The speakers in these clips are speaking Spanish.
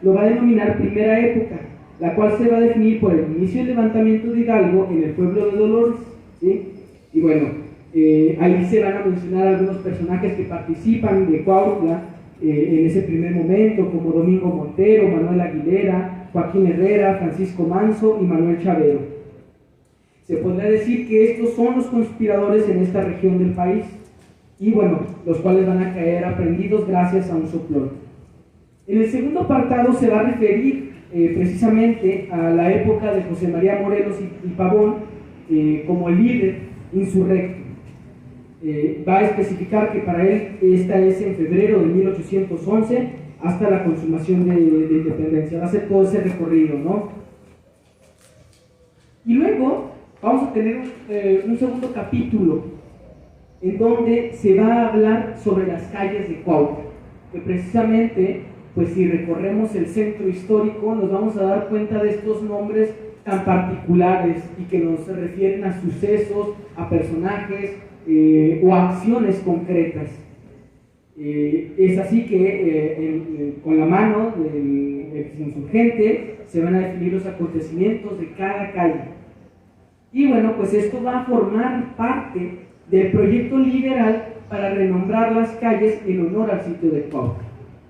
lo va a denominar primera época, la cual se va a definir por el inicio del levantamiento de Hidalgo en el pueblo de Dolores, ¿sí? Y bueno, ahí se van a mencionar algunos personajes que participan de Cuautla en ese primer momento, como Domingo Montero, Manuel Aguilera, Joaquín Herrera, Francisco Manso y Manuel Chavero. Se podría decir que estos son los conspiradores en esta región del país, y bueno, los cuales van a caer aprendidos gracias a un soplón. En el segundo apartado se va a referir precisamente a la época de José María Morelos y Pavón como líder insurrecto. Va a especificar que para él esta es en febrero de 1811 hasta la consumación de independencia. Va a ser todo ese recorrido, ¿no? Y luego vamos a tener un segundo capítulo en donde se va a hablar sobre las calles de Cuautla, que precisamente, pues si recorremos el centro histórico, nos vamos a dar cuenta de estos nombres tan particulares y que nos refieren a sucesos, a personajes o a acciones concretas. Es así que con la mano del exinsurgente se van a definir los acontecimientos de cada calle. Y bueno, pues esto va a formar parte del proyecto liberal para renombrar las calles en honor al sitio de Cuautla,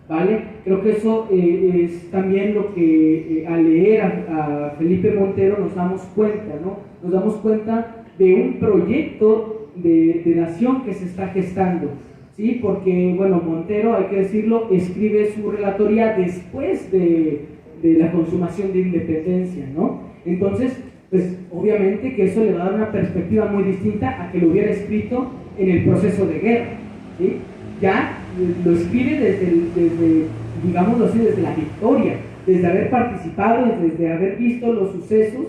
¿vale? Creo que eso es también lo que al leer a Felipe Montero nos damos cuenta, ¿no? Nos damos cuenta de un proyecto de nación que se está gestando, ¿sí? Porque, bueno, Montero, hay que decirlo, escribe su relatoría después de la consumación de independencia, ¿no? Entonces, pues obviamente que eso le va a dar una perspectiva muy distinta a que lo hubiera escrito en el proceso de guerra, ¿sí? Ya lo escribe desde digámoslo así, desde la victoria, desde haber participado, desde haber visto los sucesos,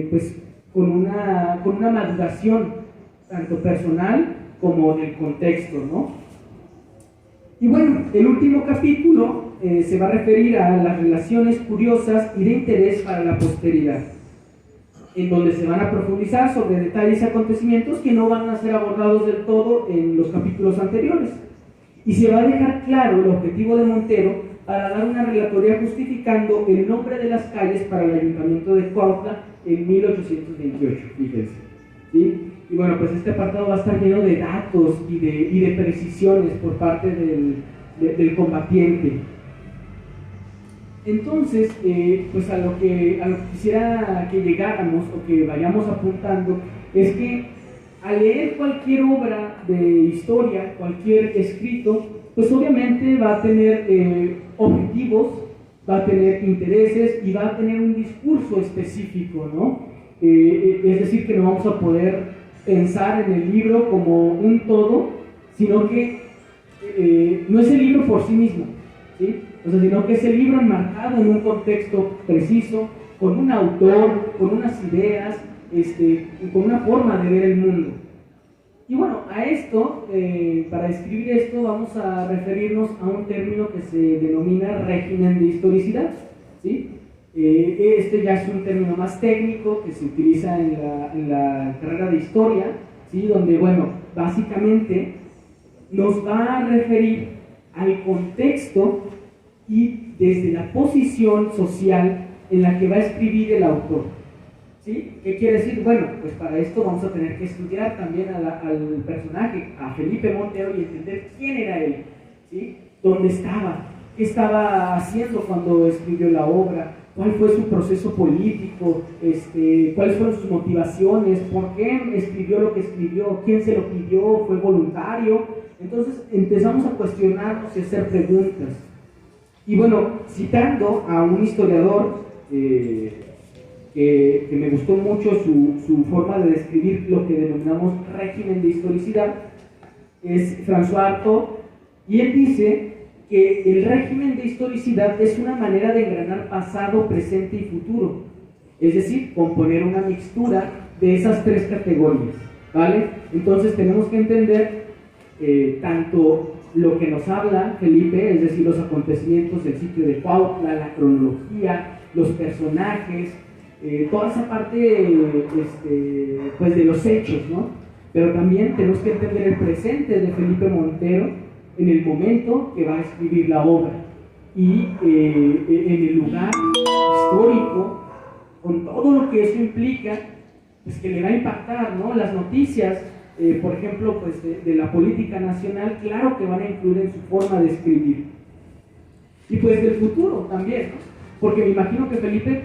pues con una maduración tanto personal como del contexto, ¿no? Y bueno, el último capítulo se va a referir a las relaciones curiosas y de interés para la posteridad, en donde se van a profundizar sobre detalles y acontecimientos que no van a ser abordados del todo en los capítulos anteriores. Y se va a dejar claro el objetivo de Montero para dar una relatoría justificando el nombre de las calles para el ayuntamiento de Cuautla en 1828, fíjense, ¿sí? Y bueno, pues este apartado va a estar lleno de datos y de precisiones por parte del combatiente. Entonces, pues a lo que quisiera que llegáramos o que vayamos apuntando es que al leer cualquier obra de historia, cualquier escrito, pues obviamente va a tener objetivos, va a tener intereses y va a tener un discurso específico, ¿no? Es decir, que no vamos a poder pensar en el libro como un todo, sino que no es el libro por sí mismo, ¿sí? O sea, sino que es el libro enmarcado en un contexto preciso, con un autor, con unas ideas, con una forma de ver el mundo. Y bueno, a esto, para describir esto, vamos a referirnos a un término que se denomina régimen de historicidad, ¿sí? Este ya es un término más técnico que se utiliza en la carrera de historia, ¿sí? Donde, bueno, básicamente nos va a referir al contexto y desde la posición social en la que va a escribir el autor, ¿sí? ¿Qué quiere decir? Bueno, pues para esto vamos a tener que estudiar también al personaje, a Felipe Montero, y entender quién era él, ¿sí? ¿Dónde estaba? ¿Qué estaba haciendo cuando escribió la obra? ¿Cuál fue su proceso político? ¿Cuáles fueron sus motivaciones? ¿Por qué escribió lo que escribió? ¿Quién se lo pidió? ¿Fue voluntario? Entonces empezamos a cuestionarnos y a hacer preguntas. Y bueno, citando a un historiador que me gustó mucho su forma de describir lo que denominamos régimen de historicidad, es François Artaud, y él dice que el régimen de historicidad es una manera de engranar pasado, presente y futuro, es decir, componer una mixtura de esas tres categorías, ¿vale? Entonces tenemos que entender tanto lo que nos habla Felipe, es decir, los acontecimientos del sitio de Cuautla, la cronología, los personajes, toda esa parte pues de los hechos, ¿no? Pero también tenemos que entender el presente de Felipe Montero en el momento que va a escribir la obra. y en el lugar histórico, con todo lo que eso implica, pues que le va a impactar, ¿no? Las noticias, por ejemplo, pues de la política nacional, claro que van a influir en su forma de escribir. Y pues del futuro también, ¿no? Porque me imagino que Felipe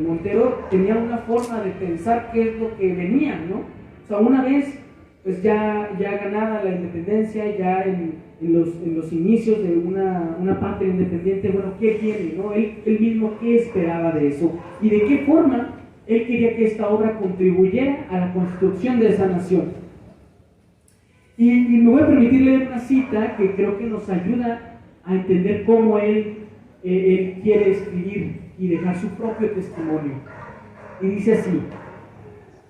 Montero tenía una forma de pensar qué es lo que venía, ¿no? O sea, una vez, pues ya ganada la independencia, ya en los inicios de una patria independiente, bueno, ¿qué viene, no? Él mismo, ¿qué esperaba de eso? Y de qué forma él quería que esta obra contribuyera a la construcción de esa nación. Y me voy a permitir leer una cita que creo que nos ayuda a entender cómo él quiere escribir y dejar su propio testimonio. Y dice así: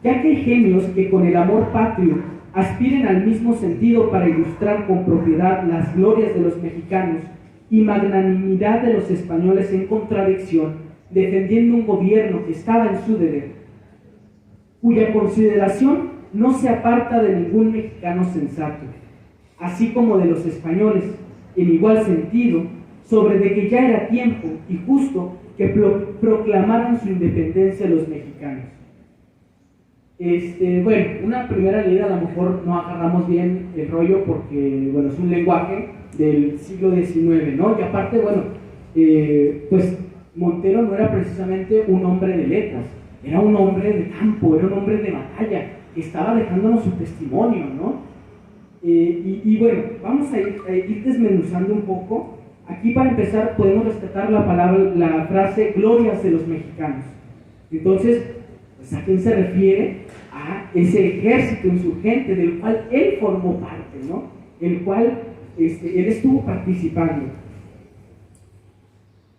ya que hay genios que con el amor patrio aspiren al mismo sentido para ilustrar con propiedad las glorias de los mexicanos y magnanimidad de los españoles en contradicción, defendiendo un gobierno que estaba en su deber, cuya consideración no se aparta de ningún mexicano sensato, así como de los españoles, en igual sentido, sobre de que ya era tiempo y justo que proclamaran su independencia los mexicanos. Bueno, una primera leída a lo mejor no agarramos bien el rollo porque, bueno, es un lenguaje del siglo XIX, ¿no? Y aparte, bueno, pues Montero no era precisamente un hombre de letras, era un hombre de campo, era un hombre de batalla, que estaba dejándonos su testimonio, ¿no? Y bueno, vamos a ir desmenuzando un poco. Aquí, para empezar, podemos rescatar la frase glorias de los mexicanos. Entonces, pues, ¿a quién se refiere? A ese ejército insurgente del cual él formó parte, ¿no? El cual él estuvo participando.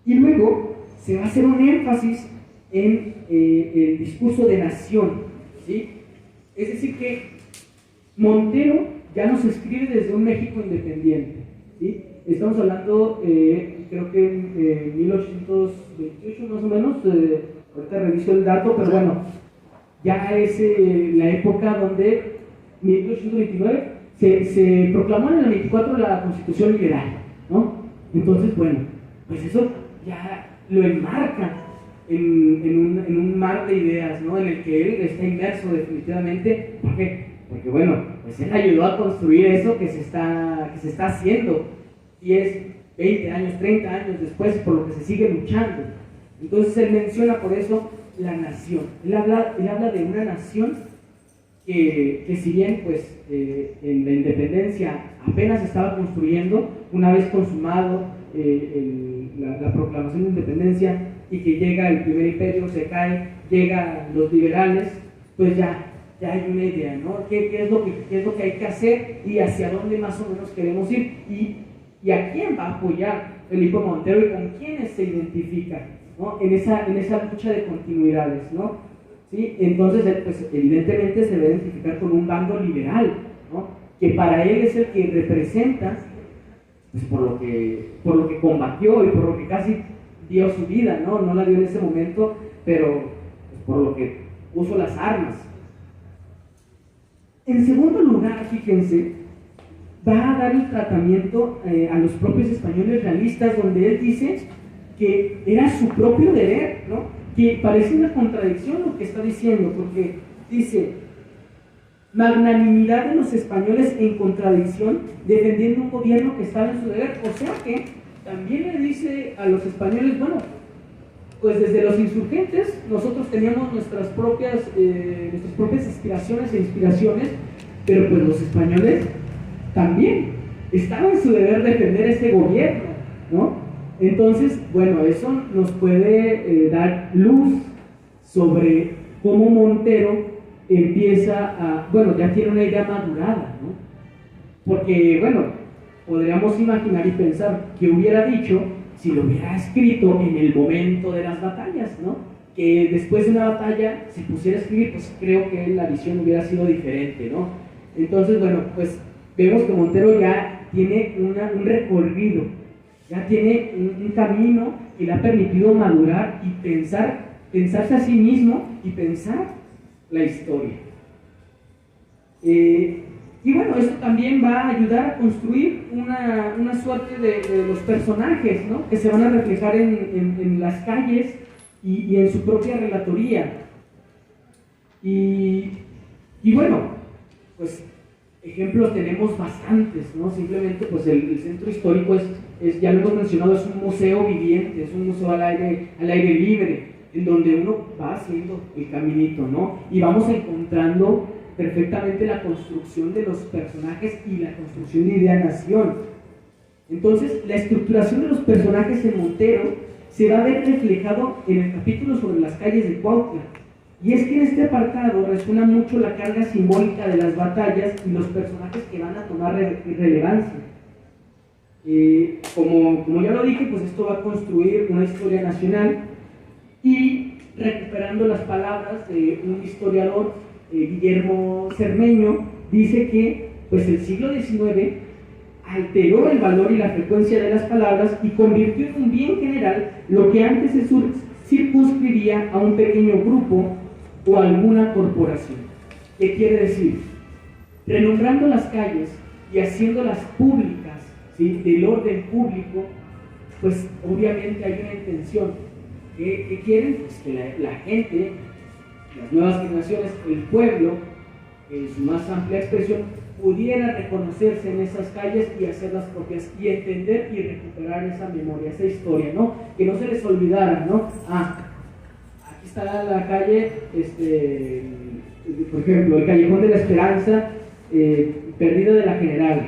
Y luego se va a hacer un énfasis en el discurso de nación, ¿sí? Es decir, que Montero ya nos escribe desde un México independiente, ¿sí? Estamos hablando, creo que en 1828 más o menos, ahorita reviso el dato, pero bueno, ya es la época donde, 1829, se proclamó en el 24 la Constitución Liberal, ¿no? Entonces, bueno, pues eso ya lo enmarca en un mar de ideas, ¿no? En el que él está inmerso definitivamente. ¿Por qué? Porque, bueno, pues él ayudó a construir eso que se está haciendo 10, 20 años, 30 años después, por lo que se sigue luchando. Entonces él menciona por eso la nación. Él habla de una nación que si bien pues en la independencia apenas estaba construyendo, una vez consumado la proclamación de independencia y que llega el primer imperio, se cae, llegan los liberales, pues ya hay una idea, ¿no? ¿Qué es lo que hay que hacer y hacia dónde más o menos queremos ir? Y a quién va a apoyar Felipe Montero y con quiénes se identifica, ¿no? en esa lucha de continuidades, ¿no? ¿Sí? Entonces, pues, evidentemente se va a identificar con un bando liberal, ¿no? Que para él es el que representa, pues, por lo que combatió y por lo que casi dio su vida, ¿no? No la dio en ese momento, pero pues, por lo que puso las armas. En segundo lugar, fíjense, va a dar el tratamiento a los propios españoles realistas, donde él dice que era su propio deber, ¿no? Que parece una contradicción lo que está diciendo, porque dice: magnanimidad de los españoles en contradicción, defendiendo un gobierno que estaba en su deber. O sea que también le dice a los españoles, bueno, pues desde los insurgentes nosotros teníamos nuestras propias aspiraciones e inspiraciones, pero pues los españoles también estaban en su deber defender este gobierno, ¿no? Entonces, bueno, eso nos puede dar luz sobre cómo Montero empieza bueno, ya tiene una idea madurada, ¿no? Porque, bueno, podríamos imaginar y pensar que hubiera dicho si lo hubiera escrito en el momento de las batallas, ¿no? Que después de una batalla se pusiera a escribir, pues creo que la visión hubiera sido diferente, ¿no? Entonces, bueno, pues vemos que Montero ya tiene un recorrido, ya tiene un camino que le ha permitido madurar y pensarse a sí mismo y pensar la historia. Y bueno, esto también va a ayudar a construir una suerte de los personajes, ¿no? Que se van a reflejar en las calles y en su propia relatoría. Y bueno, pues ejemplos tenemos bastantes, ¿no? Simplemente pues el centro histórico ya lo hemos mencionado, es un museo viviente, es un museo al aire libre, en donde uno va haciendo el caminito, ¿no? Y vamos encontrando perfectamente la construcción de los personajes y la construcción de idea-nación. Entonces, la estructuración de los personajes en Montero se va a ver reflejado en el capítulo sobre las calles de Cuautla. Y es que en este apartado resuena mucho la carga simbólica de las batallas y los personajes que van a tomar relevancia. Como ya lo dije, pues esto va a construir una historia nacional, y recuperando las palabras de un historiador, Guillermo Cermeño, dice que pues el siglo XIX alteró el valor y la frecuencia de las palabras y convirtió en un bien general lo que antes se circunscribía a un pequeño grupo o alguna corporación. ¿Qué quiere decir? Renombrando las calles y haciéndolas públicas, ¿sí?, del orden público, pues obviamente hay una intención. ¿Qué quieren? Pues que la gente, las nuevas generaciones, el pueblo, en su más amplia expresión, pudiera reconocerse en esas calles y hacerlas propias y entender y recuperar esa memoria, esa historia, ¿no? Que no se les olvidara, ¿no? Aquí está la calle, por ejemplo, el Callejón de la Esperanza, perdida de la General,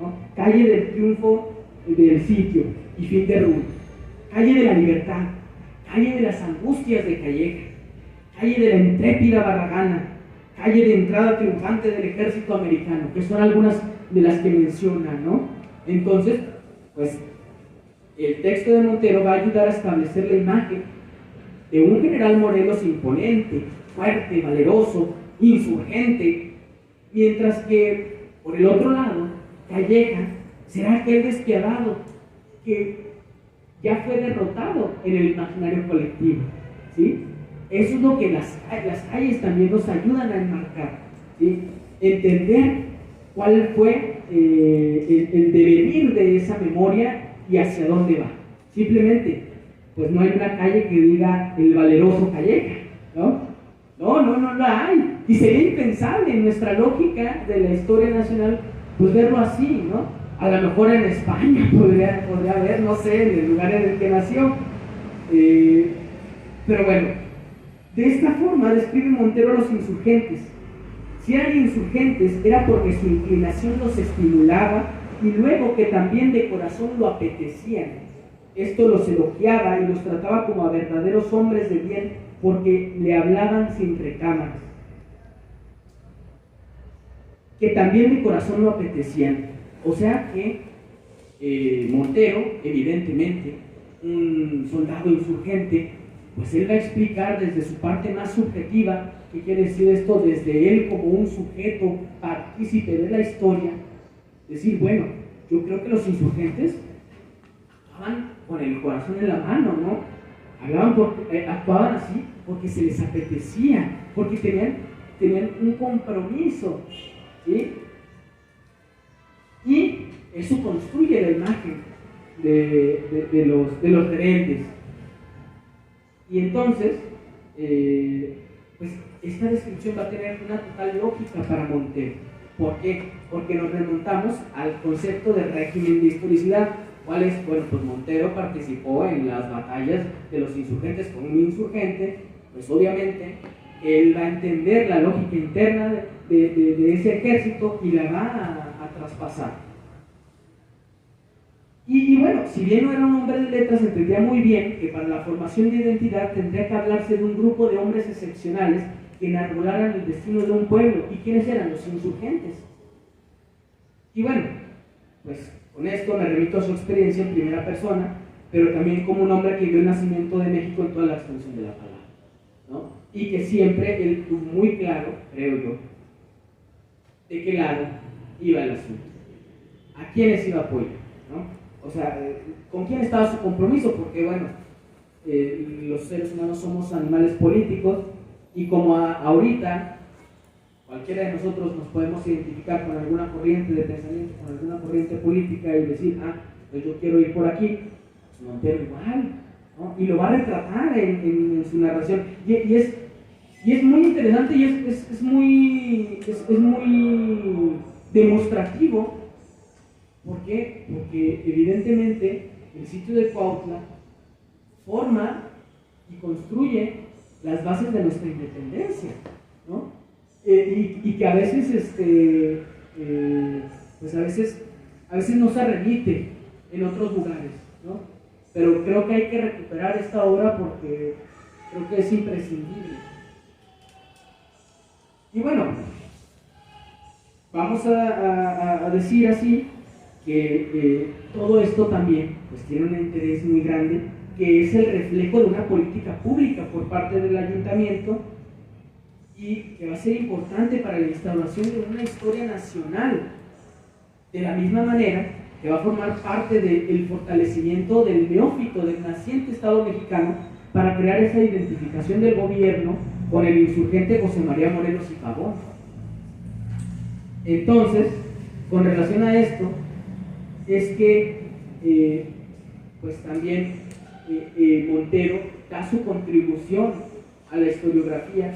¿no? Calle del Triunfo del Sitio y Fin de Ruta, calle de la Libertad, calle de las Angustias de Calleja, calle de la Intrépida Barragana, calle de entrada triunfante del ejército americano, que son algunas de las que menciona, ¿no? Entonces, pues, el texto de Montero va a ayudar a establecer la imagen de un general Morelos imponente, fuerte, valeroso, insurgente, mientras que, por el otro lado, Calleja será aquel despiadado que ya fue derrotado en el imaginario colectivo, ¿sí? Eso es lo que las calles también nos ayudan a enmarcar, ¿sí? Entender cuál fue el devenir de esa memoria y hacia dónde va. Simplemente, pues no hay una calle que diga el valeroso Calleja, ¿no? No la hay. Y sería impensable en nuestra lógica de la historia nacional, pues verlo así, ¿no? A lo mejor en España podría haber, no sé, en el lugar en el que nació. Pero bueno, de esta forma describe Montero a los insurgentes. Si eran insurgentes era porque su inclinación los estimulaba y luego que también de corazón lo apetecían. Esto los elogiaba y los trataba como a verdaderos hombres de bien porque le hablaban sin recámaras. Que también de corazón lo apetecían. O sea que Montero, evidentemente, un soldado insurgente, pues él va a explicar desde su parte más subjetiva, ¿qué quiere decir esto? Desde él como un sujeto partícipe de la historia, decir, bueno, yo creo que los insurgentes actuaban con el corazón en la mano, ¿no? Actuaban así porque se les apetecía, porque tenían un compromiso, ¿sí? Y eso construye la imagen de los rebeldes. Y entonces, pues esta descripción va a tener una total lógica para Montero. ¿Por qué? Porque nos remontamos al concepto de régimen de historicidad. ¿Cuál es? Bueno, pues Montero participó en las batallas de los insurgentes como un insurgente, pues obviamente él va a entender la lógica interna de ese ejército y la va a traspasar. Y bueno, si bien no era un hombre de letras, entendía muy bien que para la formación de identidad tendría que hablarse de un grupo de hombres excepcionales que enarbolaran el destino de un pueblo. ¿Y quiénes eran? Los insurgentes. Y bueno, pues con esto me remito a su experiencia en primera persona, pero también como un hombre que vio el nacimiento de México en toda la extensión de la palabra, ¿no? Y que siempre él tuvo muy claro, creo yo, de qué lado iba el asunto, a quiénes iba a apoyar, ¿no? O sea, ¿con quién estaba su compromiso? Porque, bueno, los seres humanos somos animales políticos y como ahorita cualquiera de nosotros nos podemos identificar con alguna corriente de pensamiento, con alguna corriente política y decir, pues yo quiero ir por aquí, pues Montero igual, ¿no? Y lo va a retratar en su narración. Y es muy interesante y es muy demostrativo. ¿Por qué? Porque evidentemente el sitio de Cuautla forma y construye las bases de nuestra independencia, ¿no? Y que a veces, pues a veces no se remite en otros lugares, ¿no? Pero creo que hay que recuperar esta obra porque creo que es imprescindible. Y bueno, vamos a decir así que todo esto también pues tiene un interés muy grande, que es el reflejo de una política pública por parte del ayuntamiento y que va a ser importante para la instauración de una historia nacional, de la misma manera que va a formar parte del fortalecimiento del neófito, del naciente Estado mexicano, para crear esa identificación del gobierno con el insurgente José María Morelos y Pavón. Entonces, con relación a esto, es que pues también Montero da su contribución a la historiografía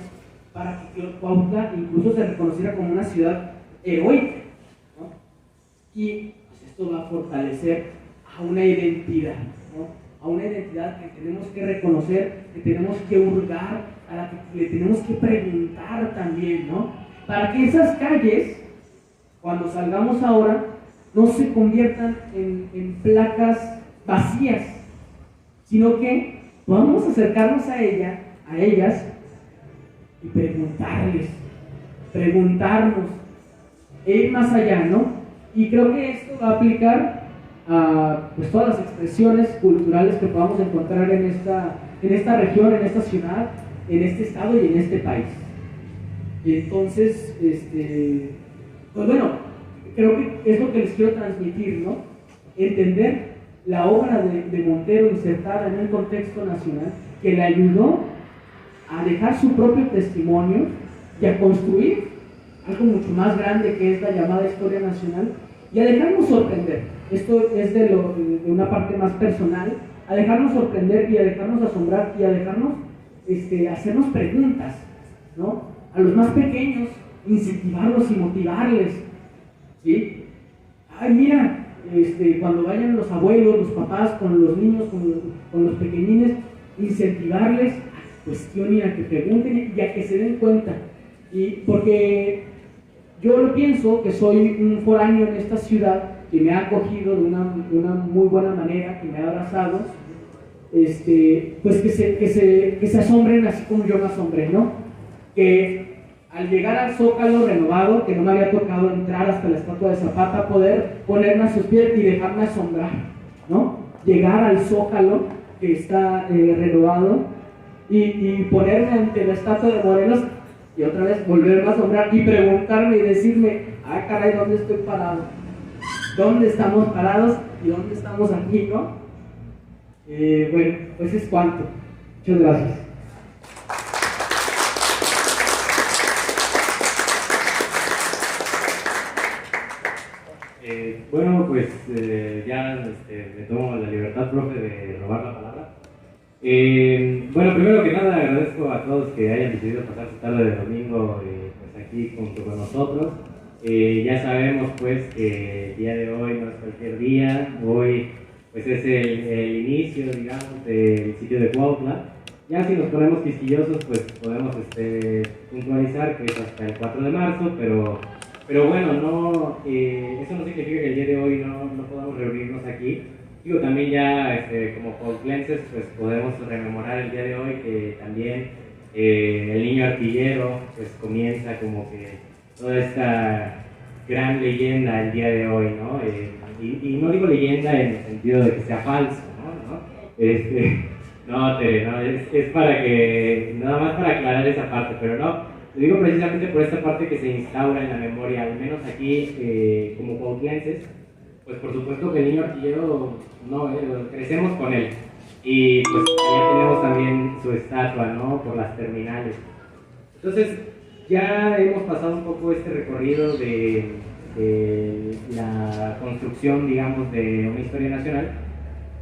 para que Cuautla incluso se reconociera como una ciudad heroica, ¿no? Y pues esto va a fortalecer a una identidad, ¿no? A una identidad que tenemos que reconocer, que tenemos que hurgar, a la que le tenemos que preguntar también, ¿no? Para que esas calles, cuando salgamos ahora, no se conviertan en placas vacías, sino que podamos acercarnos a ellas y preguntarnos, e ir más allá, ¿no? Y creo que esto va a aplicar a pues, todas las expresiones culturales que podamos encontrar en esta región, en esta ciudad, en este estado y en este país. Entonces, pues bueno, creo que es lo que les quiero transmitir, ¿no? Entender la obra de Montero insertada en un contexto nacional que le ayudó a dejar su propio testimonio y a construir algo mucho más grande que es la llamada historia nacional y a dejarnos sorprender. Esto es de una parte más personal, a dejarnos sorprender y a dejarnos asombrar y a dejarnos hacernos preguntas, ¿no? A los más pequeños, incentivarlos y motivarles, ¿sí? Ay, mira, cuando vayan los abuelos, los papás con los niños, con los pequeñines, incentivarles a que cuestionen, a que pregunten y a que se den cuenta. Y porque yo lo pienso que soy un foráneo en esta ciudad que me ha acogido de una muy buena manera, que me ha abrazado, pues que se asombren así como yo me asombré, ¿no? Que al llegar al Zócalo renovado, que no me había tocado entrar hasta la estatua de Zapata, poder ponerme a sus pies y dejarme asombrar, ¿no? Llegar al Zócalo, que está renovado, y ponerme ante la estatua de Morelos y otra vez volverme a asombrar y preguntarme y decirme, ah, caray, ¿dónde estoy parado? ¿Dónde estamos parados y dónde estamos aquí, no? Bueno, pues es cuanto. Muchas gracias. Bueno, pues ya me tomo la libertad, profe, de robar la palabra. Bueno, primero que nada agradezco a todos que hayan decidido pasar su tarde de domingo pues aquí junto con nosotros. Ya sabemos pues que el día de hoy no es cualquier día, hoy pues es el inicio, digamos, del sitio de Cuautla. Ya si nos ponemos quisquillosos pues podemos puntualizar que es hasta el 4 de marzo, pero bueno, eso no significa que el día de hoy no podamos reunirnos aquí. Digo, también ya como cuautlenses pues podemos rememorar el día de hoy que también el niño artillero pues comienza como que toda esta gran leyenda el día de hoy, ¿no? Y no digo leyenda en el sentido de que sea falso, ¿no? Es para que, nada más para aclarar esa parte, pero no. Lo digo precisamente por esta parte que se instaura en la memoria, al menos aquí como cuautlenses, pues por supuesto que el niño artillero, crecemos con él. Y pues allá tenemos también su estatua, ¿no? Por las terminales. Entonces, ya hemos pasado un poco este recorrido de la construcción, digamos, de una historia nacional.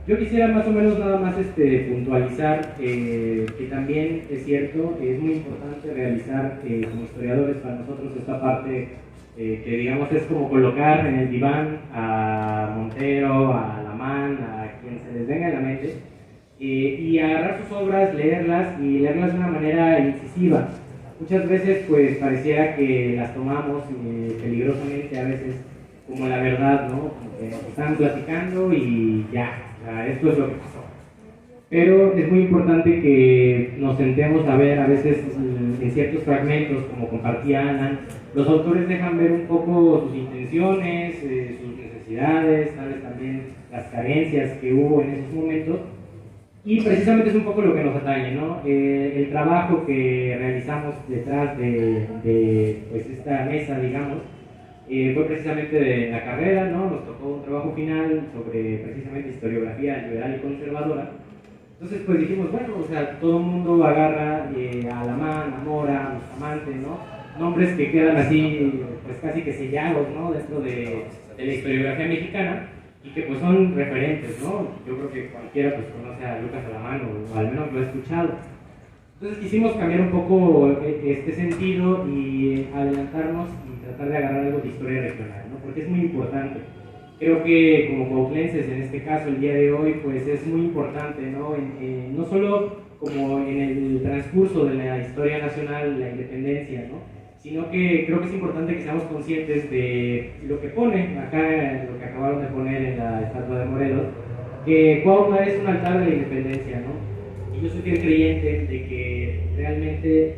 Yo quisiera más o menos nada más puntualizar que también es cierto, es muy importante realizar como historiadores para nosotros esta parte que digamos es como colocar en el diván a Montero, a Alamán, a quien se les venga a la mente, y agarrar sus obras, leerlas y leerlas de una manera incisiva. Muchas veces pues pareciera que las tomamos peligrosamente a veces como la verdad, ¿no? Como que nos están platicando y ya, o sea, esto es lo que pasó. Pero es muy importante que nos sentemos a ver a veces en ciertos fragmentos, como compartía Ana, los autores dejan ver un poco sus intenciones, sus necesidades, tal vez también las carencias que hubo en esos momentos. Y precisamente es un poco lo que nos atañe, ¿no? El trabajo que realizamos detrás de pues esta mesa, digamos, fue precisamente de la carrera, ¿no? Nos tocó un trabajo final sobre precisamente historiografía liberal y conservadora. Entonces, pues dijimos, bueno, o sea, todo el mundo agarra a Alamán, a Mora, a Bustamante, ¿no? Nombres que quedan así, pues casi que sellados, ¿no? Dentro de la historiografía mexicana y que pues son referentes, ¿no? Yo creo que cualquiera pues conoce a Lucas Alamán o al menos lo ha escuchado. Entonces quisimos cambiar un poco este sentido y adelantarnos y tratar de agarrar algo de historia regional, ¿no? Porque es muy importante. Creo que como cuautlenses en este caso el día de hoy pues es muy importante, ¿no? No solo como en el transcurso de la historia nacional, la independencia, ¿no? Sino que creo que es importante que seamos conscientes de lo que pone acá, lo que acabaron de poner en la estatua de Morelos, que Cuautla es un altar de la independencia, ¿no? Y yo soy fiel creyente de que realmente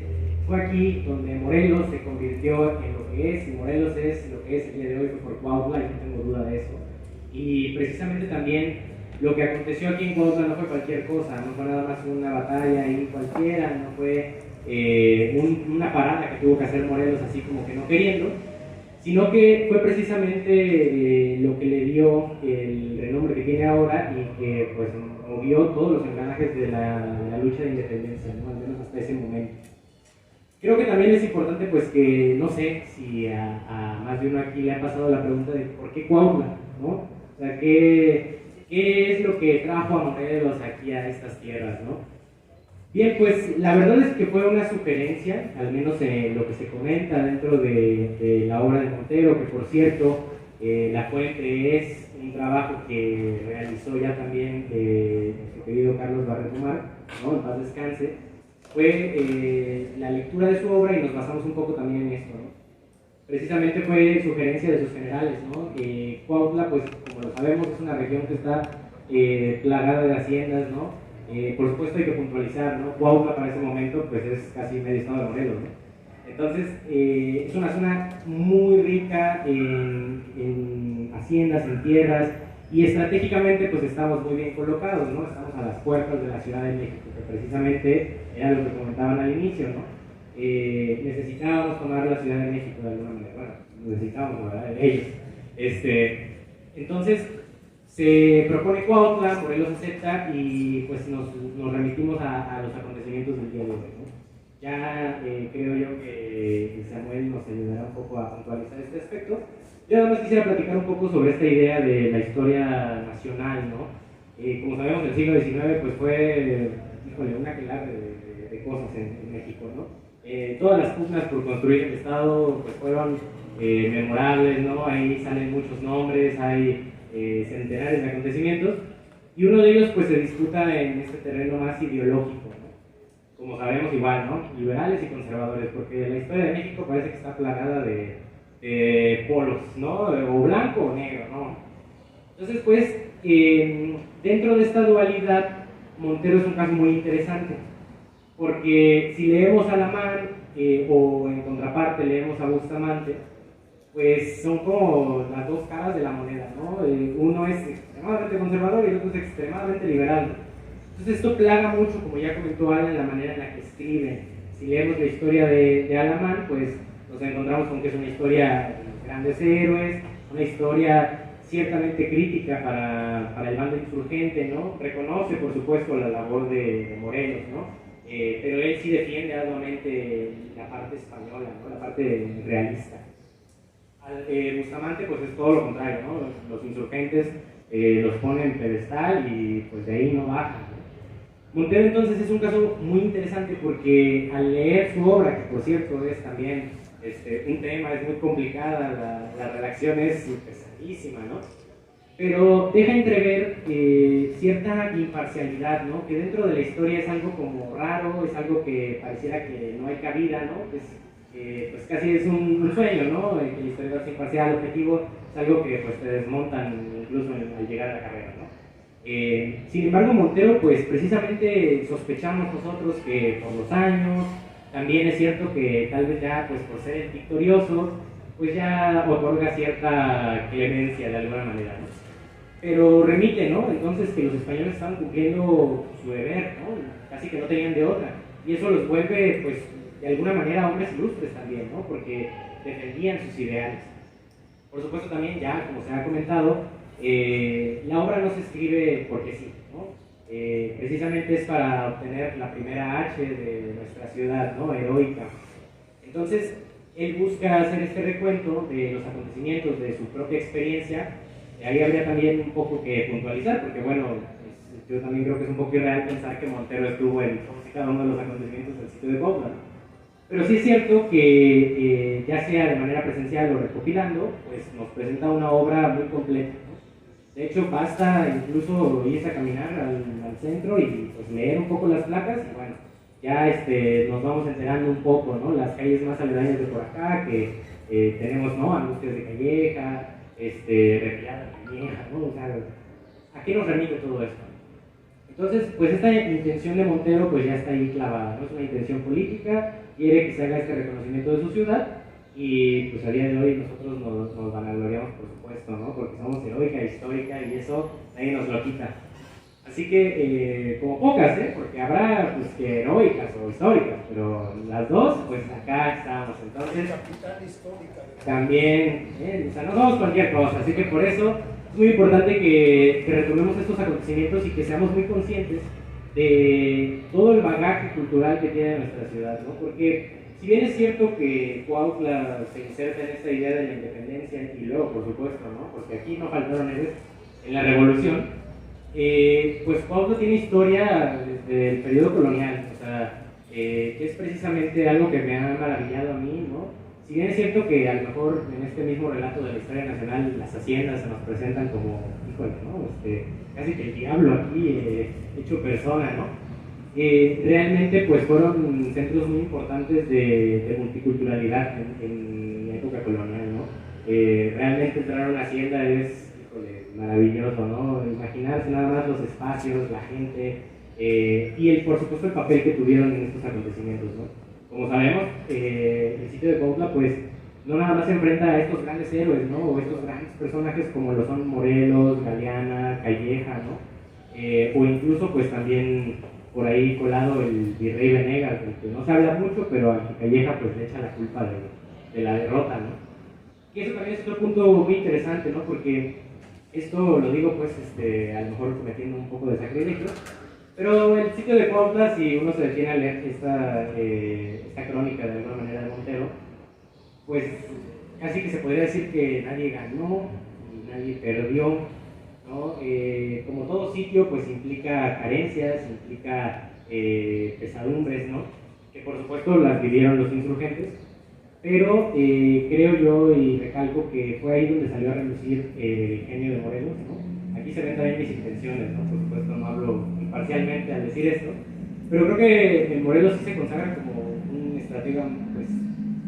fue aquí donde Morelos se convirtió en lo que es, y Morelos es lo que es el día de hoy, fue por Cuautla, y no tengo duda de eso. Y precisamente también lo que aconteció aquí en Cuautla no fue cualquier cosa, no fue nada más una batalla ahí cualquiera, no fue una parada que tuvo que hacer Morelos así como que no queriendo, sino que fue precisamente lo que le dio el renombre que tiene ahora y que pues movió todos los engranajes de la lucha de independencia, ¿no? Al menos hasta ese momento. Creo que también es importante pues que, no sé si a más de uno aquí le ha pasado la pregunta de ¿por qué Cuautla? ¿No? O sea, ¿qué es lo que trajo a Morelos aquí a estas tierras? ¿No? Bien, pues la verdad es que fue una sugerencia, al menos lo que se comenta dentro de la obra de Montero, que por cierto, La Fuente es un trabajo que realizó ya también nuestro querido Carlos Barreto Mar, ¿no? En paz descanse. Fue la lectura de su obra y nos basamos un poco también en esto, ¿no? Precisamente fue sugerencia de sus generales, ¿no? Cuautla, pues como lo sabemos, es una región que está plagada de haciendas, ¿no? Por supuesto hay que puntualizar, ¿no? Cuautla para ese momento pues es casi medio estado de Morelos, ¿no? Entonces es una zona muy rica en haciendas, en tierras, y estratégicamente pues estamos muy bien colocados, ¿no? Estamos a las puertas de la Ciudad de México, que precisamente era lo que comentaban al inicio, ¿no? Necesitábamos tomar la Ciudad de México de alguna manera, bueno, necesitábamos, ¿verdad? Ellos. Entonces se propone Cuautla, Morelos acepta y pues nos remitimos a los acontecimientos del día de hoy, ¿no? Ya creo yo que Samuel nos ayudará un poco a puntualizar este aspecto. Yo nada más quisiera platicar un poco sobre esta idea de la historia nacional, ¿no? Como sabemos, el siglo XIX pues fue, híjole, una aquelarre de cosas en México, ¿no? Todas las pugnas por construir el Estado pues fueron memorables, ¿no? Ahí salen muchos nombres, hay centenares de acontecimientos, y uno de ellos pues se disputa en este terreno más ideológico, ¿no? Como sabemos igual, ¿no? Liberales y conservadores, porque la historia de México parece que está plagada de polos, ¿no? O blanco o negro, ¿no? Entonces pues dentro de esta dualidad Montero es un caso muy interesante, porque si leemos a Alamán o en contraparte leemos a Bustamante, pues son como las dos caras de la moneda, ¿no? Uno es extremadamente conservador y el otro es extremadamente liberal. Entonces esto plaga mucho, como ya comentó Alan, la manera en la que escriben. Si leemos la historia de Alamán, pues nos encontramos con que es una historia de los grandes héroes, una historia ciertamente crítica para el bando insurgente, ¿no? Reconoce, por supuesto, la labor de Morelos, ¿no? pero él sí defiende arduamente la parte española, ¿no? La parte realista. Bustamante pues es todo lo contrario, ¿no? Los insurgentes los ponen en pedestal y pues de ahí no bajan, ¿no? Montero entonces es un caso muy interesante porque al leer su obra, que por cierto es también un tema, es muy complicada, la redacción es pesadísima, ¿no? Pero deja entrever cierta imparcialidad, ¿no? Que dentro de la historia es algo como raro, es algo que pareciera que no hay cabida, ¿no? Pues casi es un sueño, ¿no? Que el historiador sea imparcial, objetivo, es algo que pues te desmontan incluso al llegar a la carrera, ¿no? Sin embargo, Montero, pues precisamente sospechamos nosotros que por los años, también es cierto que tal vez ya pues por ser el victorioso, pues ya otorga cierta clemencia de alguna manera, ¿no? Pero remite, ¿no? Entonces que los españoles estaban cumpliendo su deber, ¿no? Casi que no tenían de otra. Y eso los vuelve, pues, de alguna manera hombres ilustres también, ¿no? Porque defendían sus ideales. Por supuesto también, ya como se ha comentado, la obra no se escribe porque sí, ¿no? Precisamente es para obtener la primera H de nuestra ciudad, ¿no? Heroica. Entonces, él busca hacer este recuento de los acontecimientos, de su propia experiencia. Ahí habría también un poco que puntualizar, porque bueno, yo también creo que es un poco irreal pensar que Montero estuvo en todos y cada uno de los acontecimientos del sitio de Cuautla, ¿no? Pero sí es cierto que ya sea de manera presencial o recopilando, pues nos presenta una obra muy completa, ¿no? De hecho, basta incluso irse a caminar al centro y pues leer un poco las placas y bueno, ya nos vamos enterando un poco, ¿no? Las calles más aledañas de por acá, que tenemos, ¿no? Angustias de Calleja, Retirada de Calleja, ¿no? O sea, ¿a qué nos remite todo esto? Entonces, pues esta intención de Montero pues ya está ahí clavada, ¿no? Es una intención política, quiere que se haga este reconocimiento de su ciudad y pues a día de hoy nosotros nos vanagloriamos, por supuesto, ¿no? Porque somos heroica, histórica y eso nadie nos lo quita. Así que, como pocas, porque habrá pues, que heroicas o históricas, pero las dos, pues acá estamos. Entonces, capital histórica. también, o sea, no somos cualquier cosa, así que por eso es muy importante que retomemos estos acontecimientos y que seamos muy conscientes de todo el bagaje cultural que tiene nuestra ciudad, ¿no? Porque si bien es cierto que Cuautla se inserta en esta idea de la independencia y luego, por supuesto, ¿no? Porque aquí no faltaron héroes en la revolución. Pues Cuautla tiene historia desde el periodo colonial, o sea, que es precisamente algo que me ha maravillado a mí, ¿no? Si bien es cierto que a lo mejor en este mismo relato de la historia nacional las haciendas se nos presentan como, híjole, ¿no? Casi que el diablo aquí hecho persona, ¿no? Realmente pues fueron centros muy importantes de multiculturalidad en la época colonial, ¿no? Realmente entrar a una hacienda es maravilloso, ¿no? Imaginarse nada más los espacios, la gente y por supuesto el papel que tuvieron en estos acontecimientos, ¿no? Como sabemos, el sitio de Cuautla pues no nada más se enfrenta a estos grandes héroes, ¿no? O estos grandes personajes como lo son Morelos, Galeana, Calleja, ¿no? O incluso pues también por ahí colado el virrey Venegas, del que no se habla mucho, pero a Calleja pues le echa la culpa de la derrota, ¿no? Y eso también es otro punto muy interesante, ¿no? Porque esto lo digo pues a lo mejor cometiendo un poco de sacrilegio, pero el sitio de Cuautla, si uno se detiene a leer esta crónica de alguna manera de Montero, pues casi que se podría decir que nadie ganó y nadie perdió, ¿no? Como todo sitio pues implica carencias, implica pesadumbres, ¿no? Que por supuesto las vivieron los insurgentes, pero creo yo y recalco que fue ahí donde salió a relucir el genio de Morelos, ¿no? Aquí se ven también mis intenciones, ¿no? Por supuesto no hablo imparcialmente al decir esto, pero creo que el Morelos sí se consagra como un estratega pues,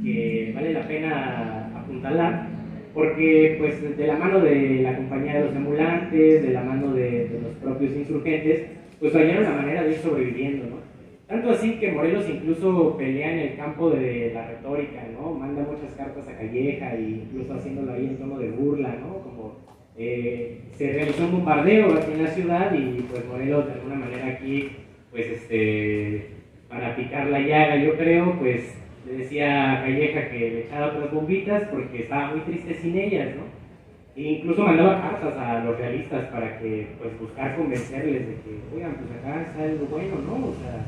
que vale la pena apuntalar, porque pues de la mano de la compañía de los ambulantes, de la mano de los propios insurgentes, pues hallaron la manera de ir sobreviviendo, ¿no? Tanto así que Morelos incluso pelea en el campo de la retórica, ¿no? Manda muchas cartas a Calleja e incluso haciéndolo ahí en tono de burla, ¿no? Como se realizó un bombardeo aquí en la ciudad y pues Morelos de alguna manera aquí, pues para picar la llaga yo creo, pues le decía a Calleja que le echara otras bombitas porque estaba muy triste sin ellas, ¿no? E incluso mandaba cartas a los realistas para que, pues, buscar convencerles de que, oigan, pues acá está algo bueno, ¿no? O sea,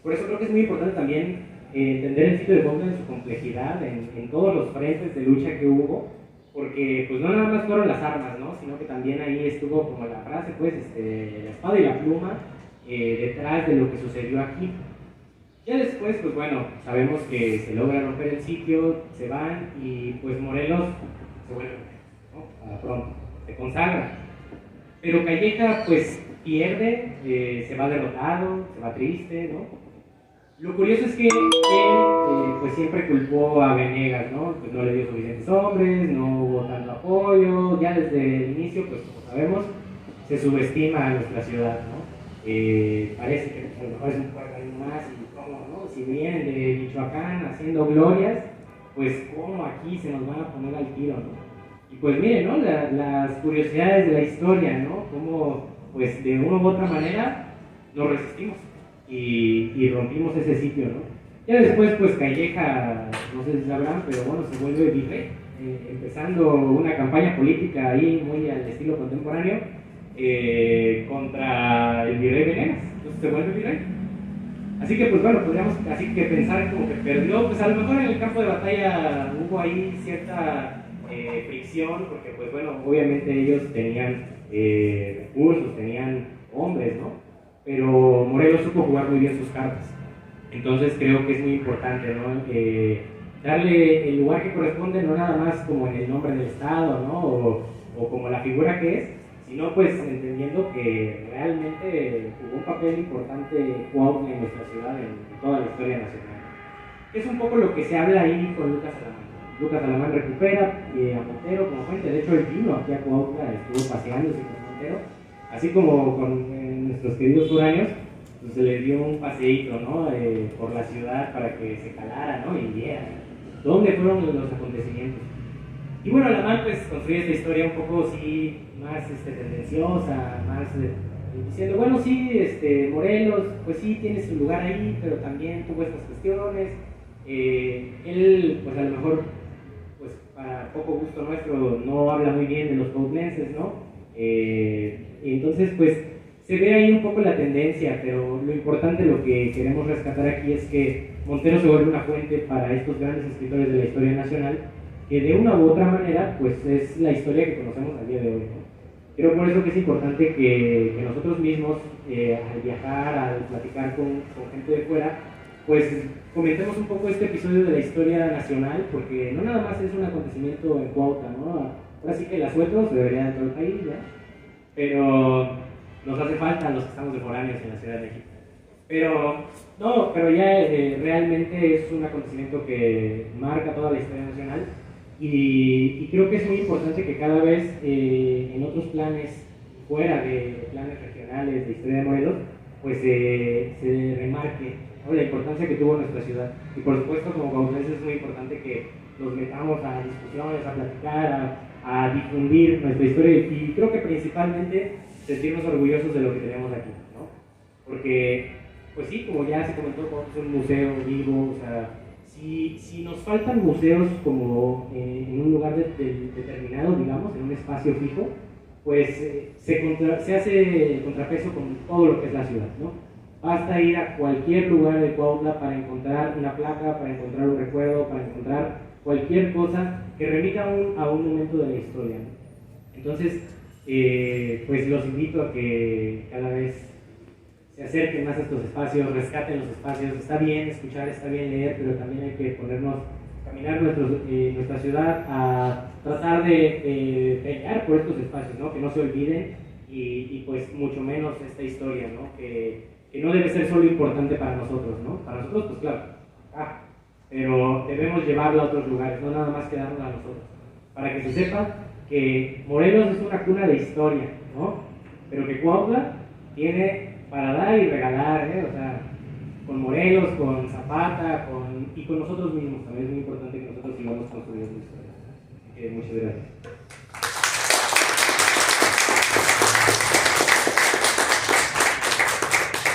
Por eso creo que es muy importante también entender el sitio de Cuautla en su complejidad, en todos los frentes de lucha que hubo, porque pues no nada más fueron las armas, ¿no? Sino que también ahí estuvo, como la frase, pues, la espada y la pluma detrás de lo que sucedió aquí. Ya después, pues bueno, sabemos que se logra romper el sitio, se van y pues Morelos se vuelve, ¿no? Para pronto, se consagra. Pero Calleja pues pierde, se va derrotado, se va triste, ¿no? Lo curioso es que él pues siempre culpó a Venegas, ¿no? Pues no le dio suficientes hombres, no hubo tanto apoyo, ya desde el inicio, pues como sabemos, se subestima a nuestra ciudad, ¿no? Parece que a lo mejor es un pueblo más y cómo, ¿no? Si vienen de Michoacán haciendo glorias, pues cómo aquí se nos van a poner al tiro, ¿no? Y pues miren, ¿no? Las curiosidades de la historia, ¿no? Cómo pues de una u otra manera nos resistimos y rompimos ese sitio, ¿no? Ya después pues Calleja, no sé si sabrán, pero bueno, se vuelve virrey, empezando una campaña política ahí muy al estilo contemporáneo contra el virrey Venegas, entonces se vuelve virrey. Así que pues bueno, podríamos así que pensar como que perdió, pues a lo mejor en el campo de batalla hubo ahí cierta fricción, porque pues bueno, obviamente ellos tenían recursos, tenían hombres, ¿no? Pero Morelos supo jugar muy bien sus cartas. Entonces creo que es muy importante, ¿no? Darle el lugar que corresponde, no nada más como en el nombre del Estado, ¿no? O como la figura que es, sino pues entendiendo que realmente jugó un papel importante Cuautla en nuestra ciudad, en toda la historia nacional. Es un poco lo que se habla ahí con Lucas Alamán. Lucas Alamán recupera a Montero como fuente, de hecho él vino aquí a Cuautla, estuvo paseándose con Montero, así como con nuestros queridos foráneos, pues se les dio un paseíto, ¿no? Por la ciudad para que se calara, ¿no? Y viera dónde fueron los acontecimientos. Y bueno, Alamán pues construye esta historia un poco sí, más tendenciosa, más diciendo, bueno, sí, Morelos, pues sí, tiene su lugar ahí, pero también tuvo estas cuestiones. Él, pues a lo mejor, pues para poco gusto nuestro, no habla muy bien de los cuautlenses, ¿no? Y entonces, pues, se ve ahí un poco la tendencia, pero lo importante, lo que queremos rescatar aquí es que Montero se vuelve una fuente para estos grandes escritores de la historia nacional, que de una u otra manera, pues es la historia que conocemos al día de hoy, ¿no? Creo por eso que es importante que nosotros mismos, al viajar, al platicar con gente de fuera, pues comentemos un poco este episodio de la historia nacional, porque no nada más es un acontecimiento en Cuautla, ¿no? Ahora sí que el asueto se debería de todo el país, ¿ya? Pero nos hace falta los que estamos de foráneos en la Ciudad de México. Pero ya realmente es un acontecimiento que marca toda la historia nacional y creo que es muy importante que cada vez en otros planes, fuera de planes regionales de historia de Morelos, pues se remarque, ¿no? La importancia que tuvo nuestra ciudad. Y por supuesto, como cuautlenses es muy importante que nos metamos a discusiones, a platicar, a difundir nuestra historia y creo que principalmente sentirnos orgullosos de lo que tenemos aquí, ¿no? Porque, pues sí, como ya se comentó, es un museo vivo, o sea, si nos faltan museos como en un lugar determinado, digamos, en un espacio fijo, pues se hace contrapeso con todo lo que es la ciudad, ¿no? Basta ir a cualquier lugar de Cuautla para encontrar una placa, para encontrar un recuerdo, para encontrar cualquier cosa que remita a un momento de la historia, ¿no? Entonces, pues los invito a que cada vez se acerquen más a estos espacios, rescaten los espacios. Está bien escuchar, está bien leer, pero también hay que caminar nuestra ciudad a tratar de pelear por estos espacios, ¿no? Que no se olviden y pues mucho menos esta historia, ¿no? Que no debe ser solo importante para nosotros, ¿no? Para nosotros, pues claro, pero debemos llevarla a otros lugares, no nada más quedarnos a nosotros. Para que se sepa que Morelos es una cuna de historia, ¿no? Pero que Cuautla tiene para dar y regalar, o sea, con Morelos, con Zapata, y con nosotros mismos. También es muy importante que nosotros sigamos construyendo historia. Muchas gracias.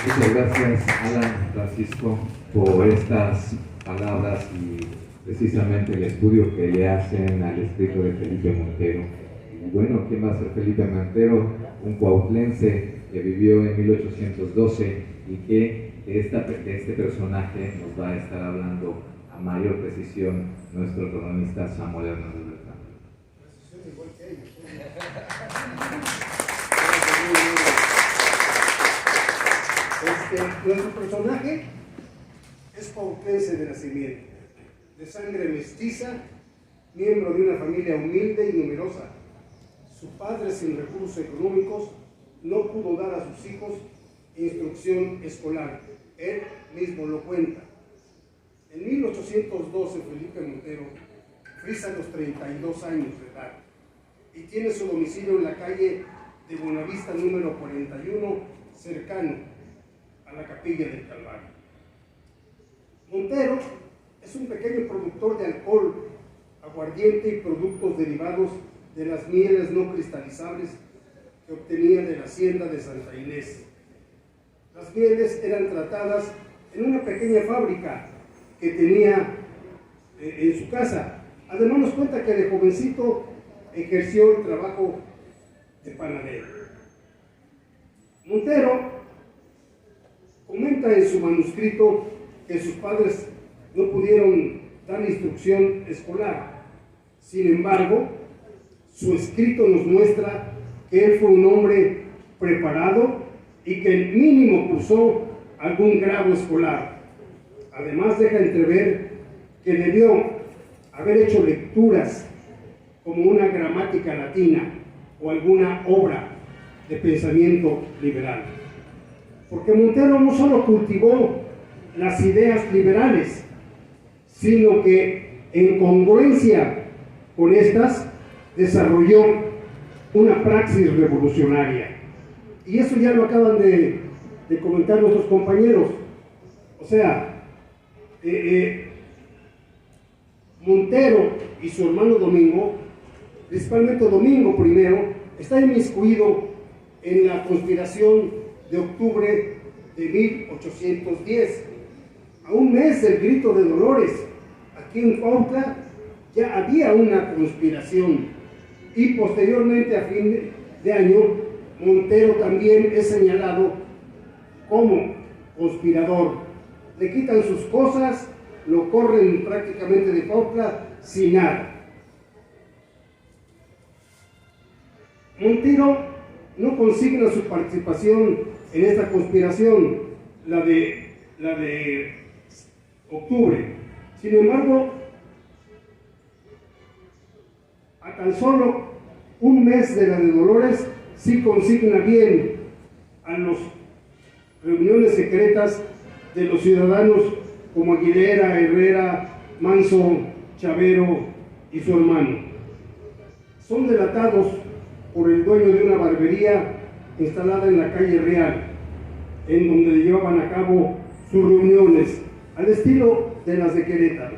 Muchas gracias, Alan, Francisco, por estas palabras y precisamente el estudio que le hacen al escrito de Felipe Montero. Y bueno, ¿quién va a ser Felipe Montero? Un cuautlense que vivió en 1812 y que de este personaje nos va a estar hablando a mayor precisión nuestro cronista Samuel Hernández Beltrán. Nuestro personaje es cuautlense de nacimiento, de sangre mestiza, miembro de una familia humilde y numerosa. Su padre, sin recursos económicos, no pudo dar a sus hijos instrucción escolar. Él mismo lo cuenta. En 1812, Felipe Montero frisa los 32 años de edad y tiene su domicilio en la calle de Buenavista número 41, cercano a la Capilla del Calvario. Montero es un pequeño productor de alcohol, aguardiente y productos derivados de las mieles no cristalizables que obtenía de la hacienda de Santa Inés. Las mieles eran tratadas en una pequeña fábrica que tenía en su casa. Además nos cuenta que de jovencito ejerció el trabajo de panadero. Montero comenta en su manuscrito que sus padres no pudieron dar instrucción escolar. Sin embargo, su escrito nos muestra que él fue un hombre preparado y que el mínimo cursó algún grado escolar. Además deja entrever que debió haber hecho lecturas como una gramática latina o alguna obra de pensamiento liberal. Porque Montero no solo cultivó las ideas liberales, sino que en congruencia con estas desarrolló una praxis revolucionaria. Y eso ya lo acaban de comentar nuestros compañeros. O sea, Montero y su hermano Domingo, principalmente Domingo primero, está inmiscuido en la conspiración de octubre de 1810. A un mes del grito de Dolores, aquí en Cuautla ya había una conspiración y posteriormente a fin de año Montero también es señalado como conspirador. Le quitan sus cosas, lo corren prácticamente de Cuautla sin nada. Montero no consigna su participación en esta conspiración, la de octubre. Sin embargo, a tan solo un mes de la de Dolores, sí consigna bien a las reuniones secretas de los ciudadanos como Aguilera, Herrera, Manso, Chavero y su hermano. Son delatados por el dueño de una barbería instalada en la calle Real, en donde llevaban a cabo sus reuniones, al estilo de las de Querétaro.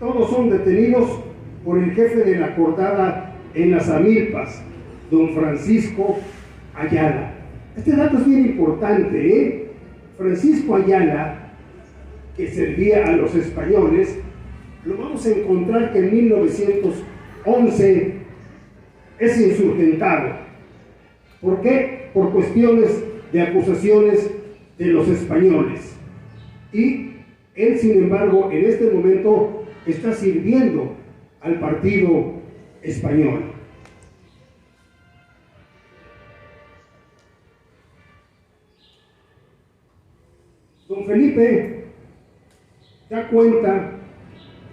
Todos son detenidos por el jefe de la cordada en las Amilpas, don Francisco Ayala. Este dato es bien importante, ¿eh? Francisco Ayala, que servía a los españoles, lo vamos a encontrar que en 1911 es insurgentado. ¿Por qué? Por cuestiones de acusaciones de los españoles. Y él, sin embargo, en este momento está sirviendo al partido español. Don Felipe da cuenta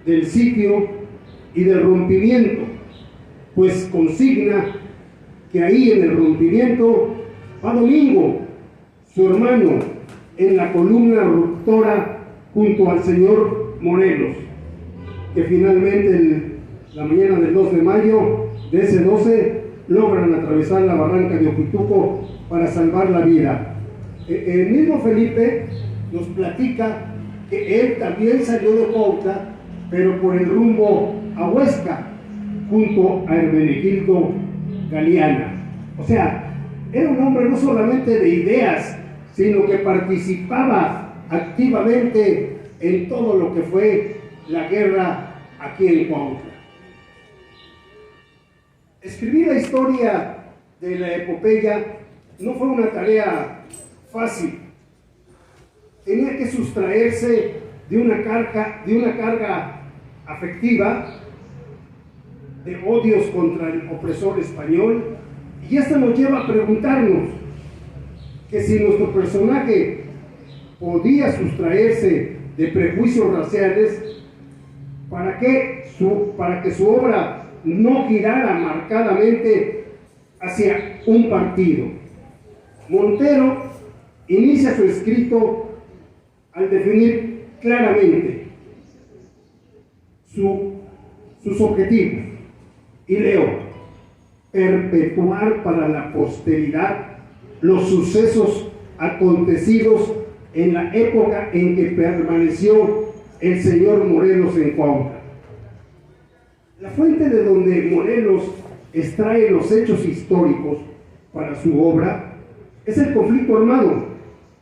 del sitio y del rompimiento, pues consigna que ahí en el rompimiento va Domingo, su hermano, en la columna ruptora junto al señor Morelos, que finalmente la mañana del 2 de mayo de ese 12 logran atravesar la barranca de Oquituco para salvar la vida. El mismo Felipe nos platica que él también salió de Cuautla, pero por el rumbo a Huesca, junto a Hermenegildo Galeana. O sea, era un hombre no solamente de ideas, sino que participaba activamente en todo lo que fue la guerra aquí en Cuautla. Escribí la historia de la epopeya no fue una tarea fácil. Tenía que sustraerse de una carga afectiva, de odios contra el opresor español, y esto nos lleva a preguntarnos que si nuestro personaje podía sustraerse de prejuicios raciales, para que su obra no girara marcadamente hacia un partido. Montero inicia su escrito al definir claramente sus objetivos, y leo: perpetuar para la posteridad los sucesos acontecidos en la época en que permaneció el señor Morelos en Cuautla. La fuente de donde Morelos extrae los hechos históricos para su obra es el conflicto armado,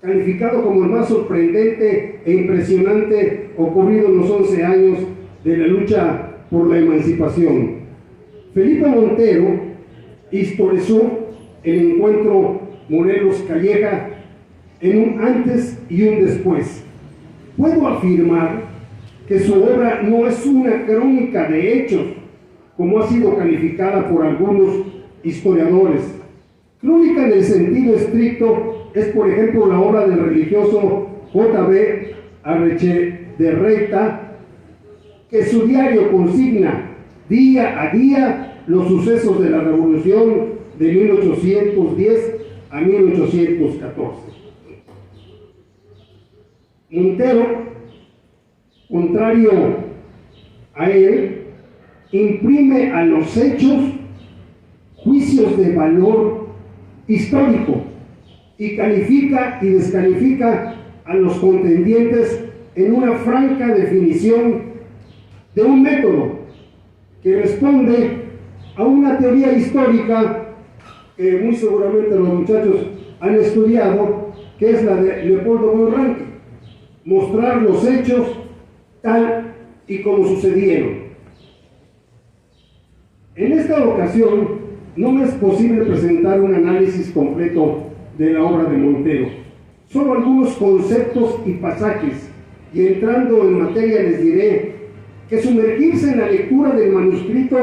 calificado como el más sorprendente e impresionante ocurrido en los 11 años de la lucha por la emancipación. Felipe Montero historizó el encuentro Morelos-Calleja en un antes y un después. Puedo afirmar que su obra no es una crónica de hechos, como ha sido calificada por algunos historiadores. Crónica en el sentido estricto es, por ejemplo, la obra del religioso J.B. Arrechederreta, que su diario consigna día a día los sucesos de la Revolución de 1810 a 1814. Montero, contrario a él, imprime a los hechos juicios de valor histórico y califica y descalifica a los contendientes en una franca definición de un método que responde a una teoría histórica que muy seguramente los muchachos han estudiado, que es la de Leopoldo von Ranke: mostrar los hechos tal y como sucedieron. En esta ocasión no me es posible presentar un análisis completo de la obra de Montero, solo algunos conceptos y pasajes, y entrando en materia les diré que sumergirse en la lectura del manuscrito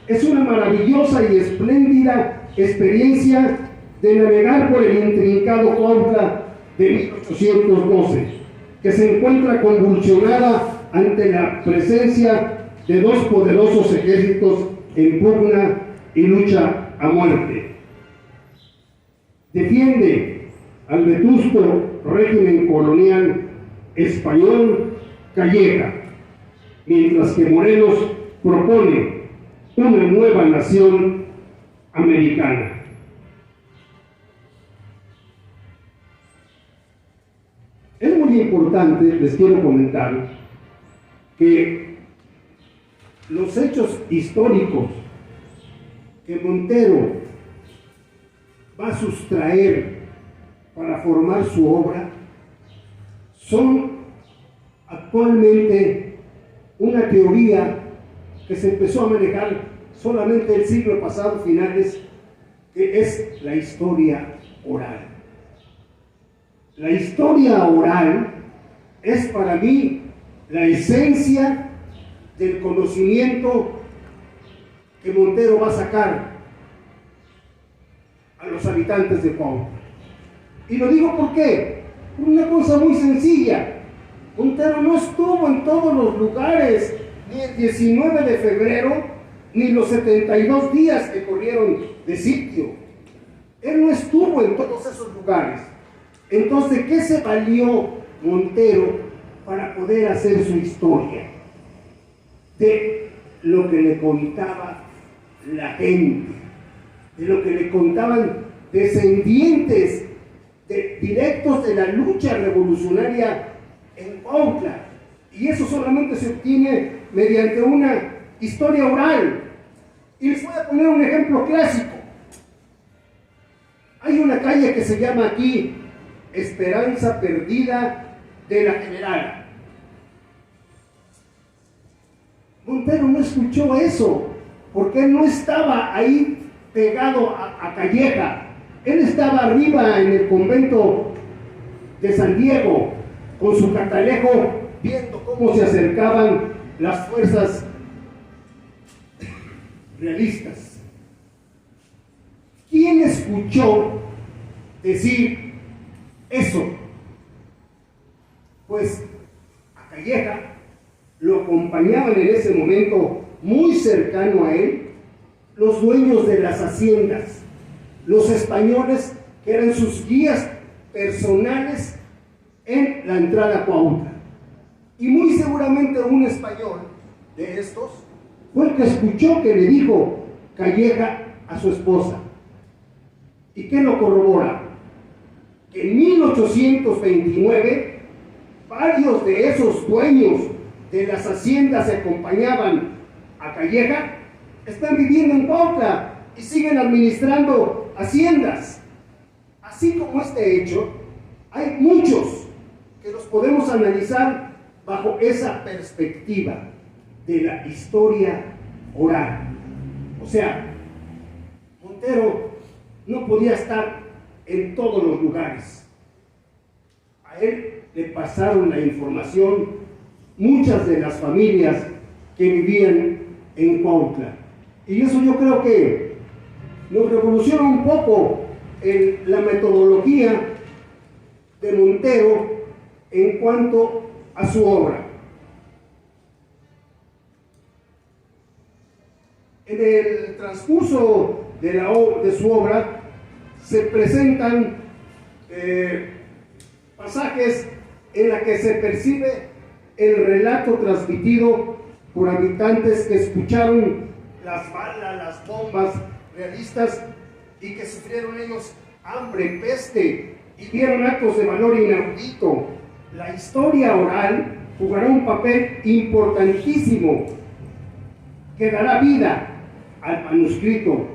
es una maravillosa y espléndida experiencia de navegar por el intrincado Cuautla de 1812, que se encuentra convulsionada ante la presencia de dos poderosos ejércitos en pugna y lucha a muerte. Defiende al vetusto régimen colonial español Calleja, mientras que Morelos propone una nueva nación americana. Es muy importante, les quiero comentar, que los hechos históricos que Montero va a sustraer para formar su obra son actualmente una teoría que se empezó a manejar solamente el siglo pasado, finales, que es la historia oral. La historia oral es para mí la esencia del conocimiento que Montero va a sacar a los habitantes de Cuautla. Y lo digo ¿por qué? Por una cosa muy sencilla. Montero no estuvo en todos los lugares, ni el 19 de febrero, ni los 72 días que corrieron de sitio. Él no estuvo en todos esos lugares. Entonces, ¿de qué se valió Montero para poder hacer su historia? De lo que le contaba la gente, de lo que le contaban descendientes directos de la lucha revolucionaria en Cuautla. Y eso solamente se obtiene mediante una historia oral. Y les voy a poner un ejemplo clásico. Hay una calle que se llama aquí Esperanza Perdida de la General. Montero no escuchó eso, porque él no estaba ahí pegado a Calleja. Él estaba arriba en el convento de San Diego, con su catalejo, viendo cómo se acercaban las fuerzas realistas. ¿Quién escuchó decir eso? Pues a Calleja lo acompañaban en ese momento, muy cercano a él, los dueños de las haciendas, los españoles que eran sus guías personales en la entrada a Cuautla. Y muy seguramente un español de estos fue el que escuchó que le dijo Calleja a su esposa. ¿Y qué lo corrobora? Que en 1829 varios de esos dueños de las haciendas que acompañaban a Calleja están viviendo en Cuautla y siguen administrando haciendas. Así como este hecho, hay muchos que los podemos analizar bajo esa perspectiva de la historia oral. O sea, Montero no podía estar en todos los lugares. A él le pasaron la información muchas de las familias que vivían en Cuautla. Y eso yo creo que nos revoluciona un poco la metodología de Montero en cuanto a su obra. En el transcurso de su obra se presentan pasajes en la que se percibe el relato transmitido por habitantes que escucharon las balas, las bombas realistas y que sufrieron ellos hambre, peste y vieron actos de valor inaudito. La historia oral jugará un papel importantísimo que dará vida al manuscrito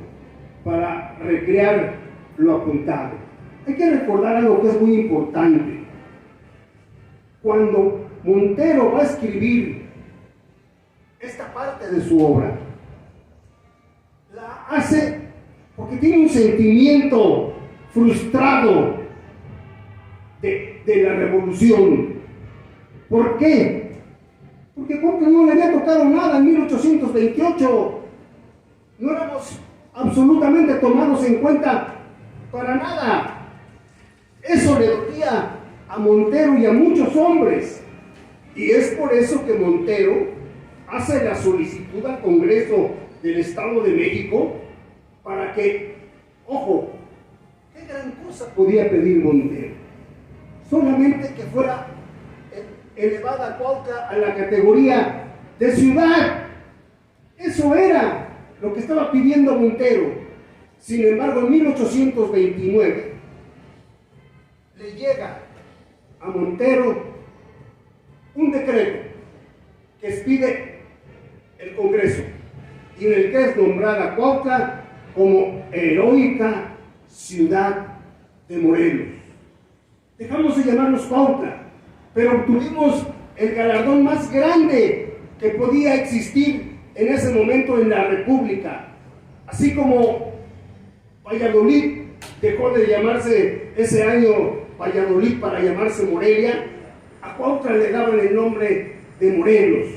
para recrear lo apuntado. Hay que recordar algo que es muy importante. Cuando Montero va a escribir esta parte de su obra, la hace porque tiene un sentimiento frustrado de la revolución. ¿Por qué? Porque no le había tocado nada en 1828. No éramos absolutamente tomados en cuenta para nada. Eso le dolía a Montero y a muchos hombres. Y es por eso que Montero hace la solicitud al Congreso del Estado de México para que, ojo, ¿qué gran cosa podía pedir Montero? Solamente que fuera elevada Cuautla a la categoría de ciudad. Eso era lo que estaba pidiendo Montero. Sin embargo, en 1829 le llega a Montero un decreto que expide el Congreso y en el que es nombrada Cuautla como heroica ciudad de Morelos. Dejamos de llamarnos Cuautla, pero obtuvimos el galardón más grande que podía existir en ese momento en la República. Así como Valladolid dejó de llamarse ese año Valladolid para llamarse Morelia, a Cuautla le daban el nombre de Morelos.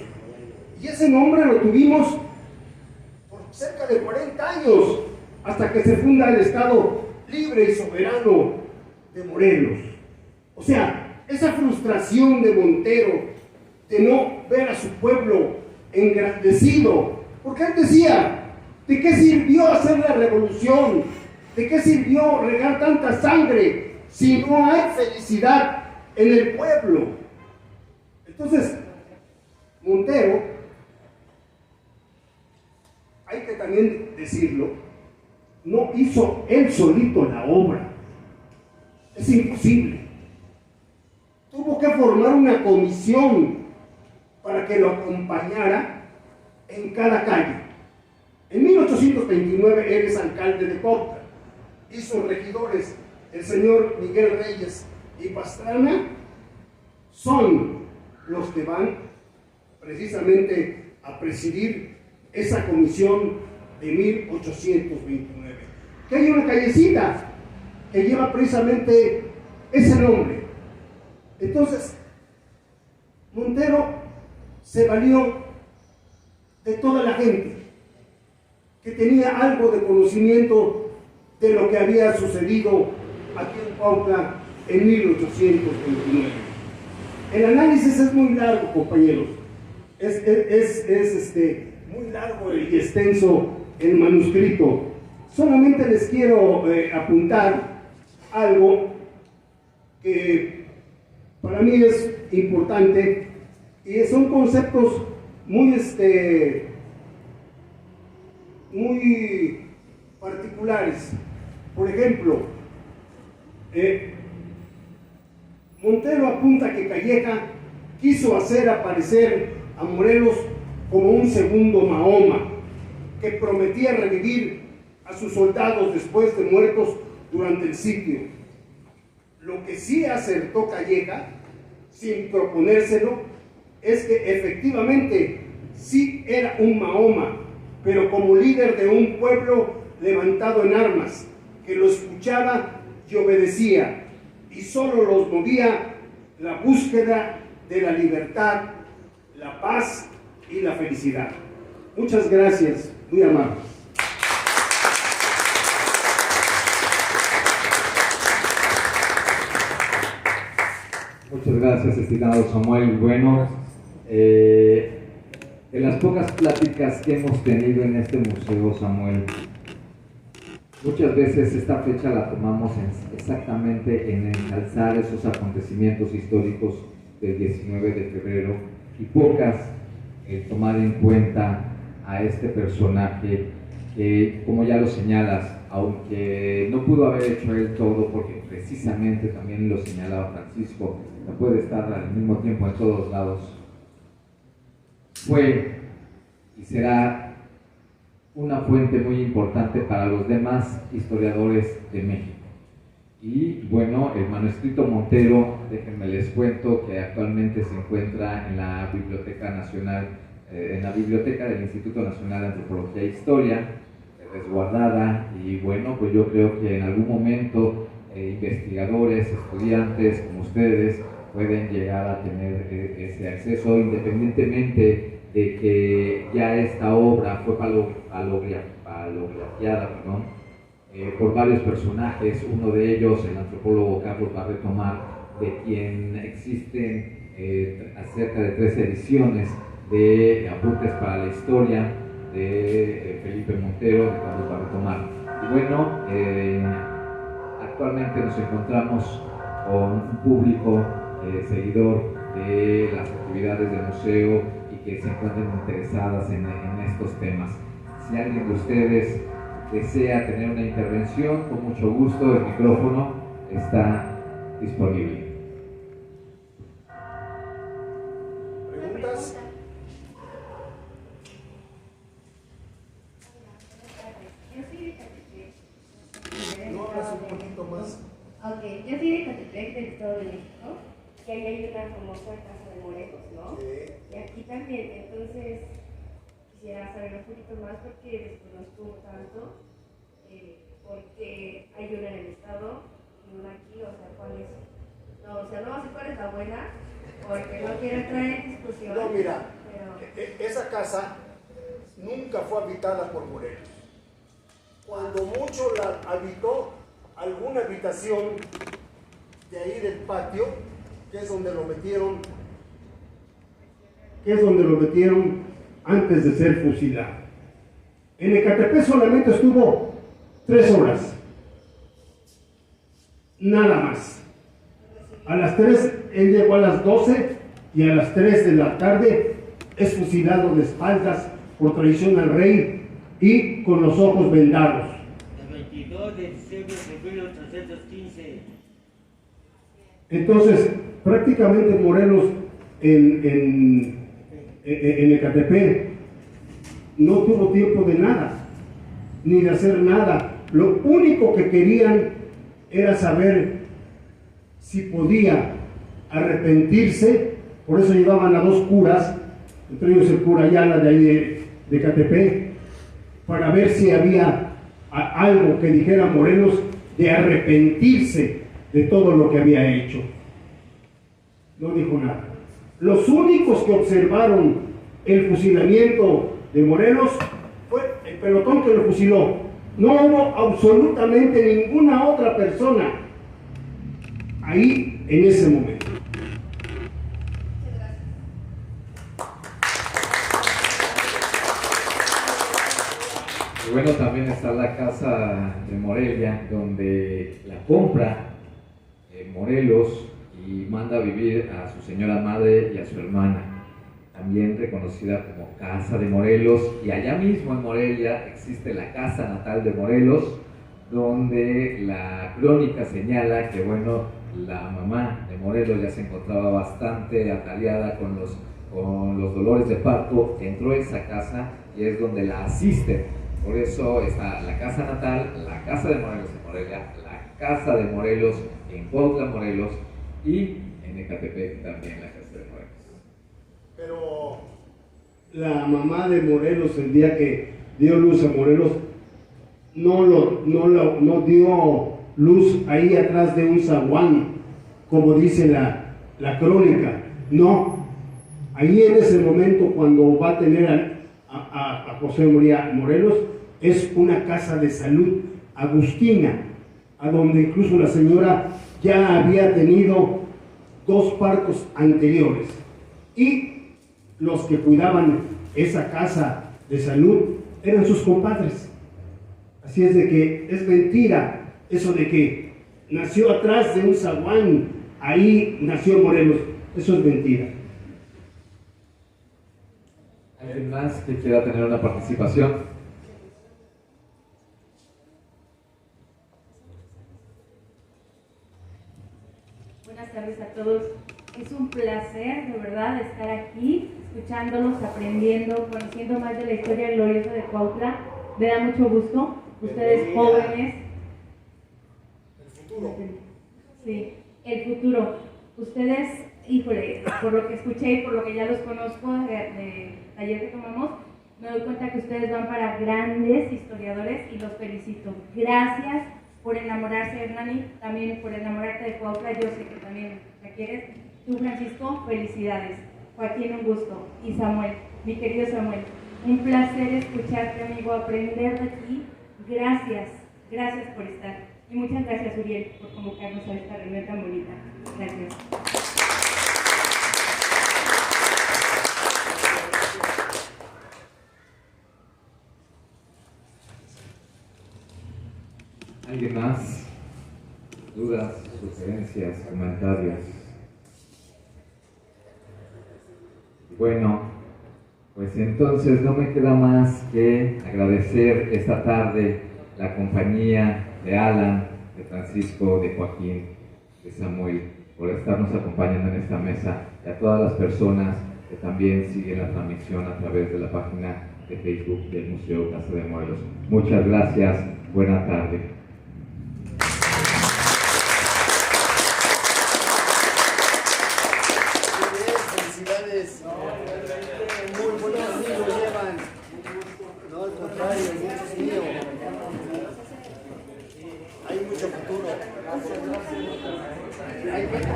Y ese nombre lo tuvimos por cerca de 40 años, hasta que se funda el Estado libre y soberano de Morelos. O sea, esa frustración de Montero de no ver a su pueblo engrandecido, porque él decía, ¿de qué sirvió hacer la revolución? ¿De qué sirvió regar tanta sangre si no hay felicidad en el pueblo? Entonces, Montero, hay que también decirlo, no hizo él solito la obra. Es imposible. Tuvo que formar una comisión para que lo acompañara en cada calle. En 1829 él es alcalde de Cuautla y sus regidores, el señor Miguel Reyes y Pastrana, son los que van precisamente a presidir esa comisión de 1829. Que hay una callecita que lleva precisamente ese nombre. Entonces, Montero se valió de toda la gente que tenía algo de conocimiento de lo que había sucedido aquí en Cuautla en 1829. El análisis es muy largo, compañeros. Es muy largo y extenso el manuscrito. Solamente les quiero apuntar algo que para mí es importante y son conceptos muy particulares. Por ejemplo, Montero apunta que Calleja quiso hacer aparecer a Morelos como un segundo Mahoma, que prometía revivir a sus soldados después de muertos durante el sitio. Lo que sí acertó Calleja, sin proponérselo, es que efectivamente sí era un Mahoma, pero como líder de un pueblo levantado en armas, que lo escuchaba y obedecía, y solo los movía la búsqueda de la libertad, la paz y la felicidad. Muchas gracias, muy amables. Muchas gracias, estimado Samuel. Bueno, en las pocas pláticas que hemos tenido en este museo, Samuel, muchas veces esta fecha la tomamos exactamente en ensalzar esos acontecimientos históricos del 19 de febrero y pocas tomar en cuenta a este personaje que, como ya lo señalas, aunque no pudo haber hecho él todo, porque precisamente también lo señalaba Francisco, no puede estar al mismo tiempo en todos lados, fue y será una fuente muy importante para los demás historiadores de México. Y bueno, el manuscrito Montero, déjenme les cuento que actualmente se encuentra en la Biblioteca Nacional, en la Biblioteca del Instituto Nacional de Antropología e Historia, resguardada, y bueno, pues yo creo que en algún momento investigadores, estudiantes como ustedes pueden llegar a tener ese acceso, independientemente de que ya esta obra fue palografiada, por varios personajes, uno de ellos el antropólogo Carlos Barreto Mar, de quien existen cerca de 3 ediciones de Apuntes para la Historia de Felipe Montero, de Carlos Barreto Mar. Y bueno, actualmente nos encontramos con un público seguidor de las actividades del museo y que se encuentran interesadas en estos temas. Si alguien de ustedes desea tener una intervención, con mucho gusto el micrófono está disponible. ¿Preguntas? Yo soy de Catepec. No hablas un poquito más. Ok, yo soy de Catepec, del Estado de México, que ahí hay una famosa casa de Morelos, ¿no? Sí. Y aquí también, entonces quisiera saber un poquito más porque desconozco tanto, porque hay una en el Estado y una aquí, o sea, ¿cuál es? No, o sea, no sé cuál es la buena, porque no quiero entrar en discusión. No, mira, pero... esa casa nunca fue habitada por Morelos. Cuando mucho la habitó alguna habitación de ahí del patio, que es donde lo metieron antes de ser fusilado. En Ecatepec solamente estuvo 3 horas, nada más. A las 3, él llegó a las 12 y a las 3 de la tarde es fusilado de espaldas por traición al rey y con los ojos vendados. El 22 de diciembre de 1815. Entonces, prácticamente Morelos en Ecatepec no tuvo tiempo de nada, ni de hacer nada. Lo único que querían era saber si podía arrepentirse, por eso llevaban a 2 curas, entre ellos el cura Ayala de ahí de Ecatepec, para ver si había algo que dijera Morelos de arrepentirse de todo lo que había hecho. No dijo nada. Los únicos que observaron el fusilamiento de Morelos fue el pelotón que lo fusiló. No hubo absolutamente ninguna otra persona ahí en ese momento. Y bueno, también está la casa de Morelia, donde la compra Morelos y manda a vivir a su señora madre y a su hermana, también reconocida como Casa de Morelos. Y allá mismo en Morelia existe la casa natal de Morelos, donde la crónica señala que, bueno, la mamá de Morelos ya se encontraba bastante atareada con los dolores de parto, entró a esa casa y es donde la asisten. Por eso está la casa natal, la casa de Morelos en Morelia, la casa de Morelos en Cuautla, Morelos, y en Ecatepec también la casa de Morelos. Pero la mamá de Morelos, el día que dio luz a Morelos, no dio luz ahí atrás de un zaguán, como dice la crónica. No, ahí en ese momento, cuando va a tener a José María Morelos, es una casa de salud agustina, a donde incluso la señora ya había tenido 2 partos anteriores, y los que cuidaban esa casa de salud eran sus compadres. Así es de que es mentira eso de que nació atrás de un zaguán, ahí nació Morelos. Eso es mentira. ¿Alguien más que quiera tener una participación? Buenas tardes a todos. Es un placer, de verdad, estar aquí, escuchándolos, aprendiendo, conociendo más de la historia gloriosa de Cuautla. Me da mucho gusto. Ustedes jóvenes. El futuro. Sí, el futuro. Ustedes, híjole, por lo que escuché y por lo que ya los conozco de taller que tomamos, me doy cuenta que ustedes van para grandes historiadores y los felicito. Gracias por enamorarse, Hernani, también por enamorarte de Cuautla. Yo sé que también la quieres. Tú, Francisco, felicidades. Joaquín, un gusto. Y Samuel, mi querido Samuel, un placer escucharte, amigo, aprender de ti. Gracias, gracias por estar. Y muchas gracias, Uriel, por convocarnos a esta reunión tan bonita. Gracias. ¿Alguien más? ¿Dudas, sugerencias, comentarios? Bueno, pues entonces no me queda más que agradecer esta tarde la compañía de Alan, de Francisco, de Joaquín, de Samuel, por estarnos acompañando en esta mesa, y a todas las personas que también siguen la transmisión a través de la página de Facebook del Museo Casa de Morelos. Muchas gracias, buena tarde. Felicidades, muy buenos amigos llevan, no al contrario, muchos míos, hay mucho futuro.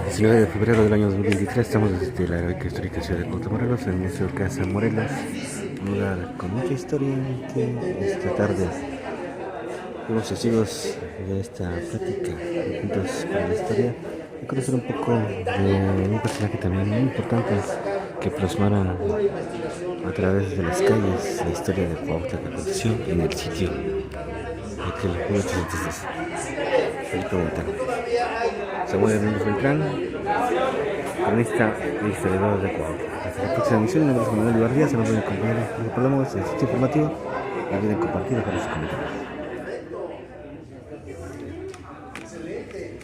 19 de febrero del año 2023 estamos desde la heroica histórica ciudad de Cuautla, Morelos, en el Museo Casa Morelos, un lugar con mucha historia que esta tarde fuimos testigos de esta plática juntos con la historia y conocer un poco de un personaje también muy importante que plasmara a través de las calles la historia de Cuautla que aconteció en el sitio aquel 1810. Felipe Montaño. Samuel Hernández Beltrán, cronista e historiador de Cuautla. Hasta la próxima emisión, mi nombre es Manuel Ibarría, se nos voy a acompañar en el programa del sitio informativo, la vida compartida para sus comentarios. Excelente.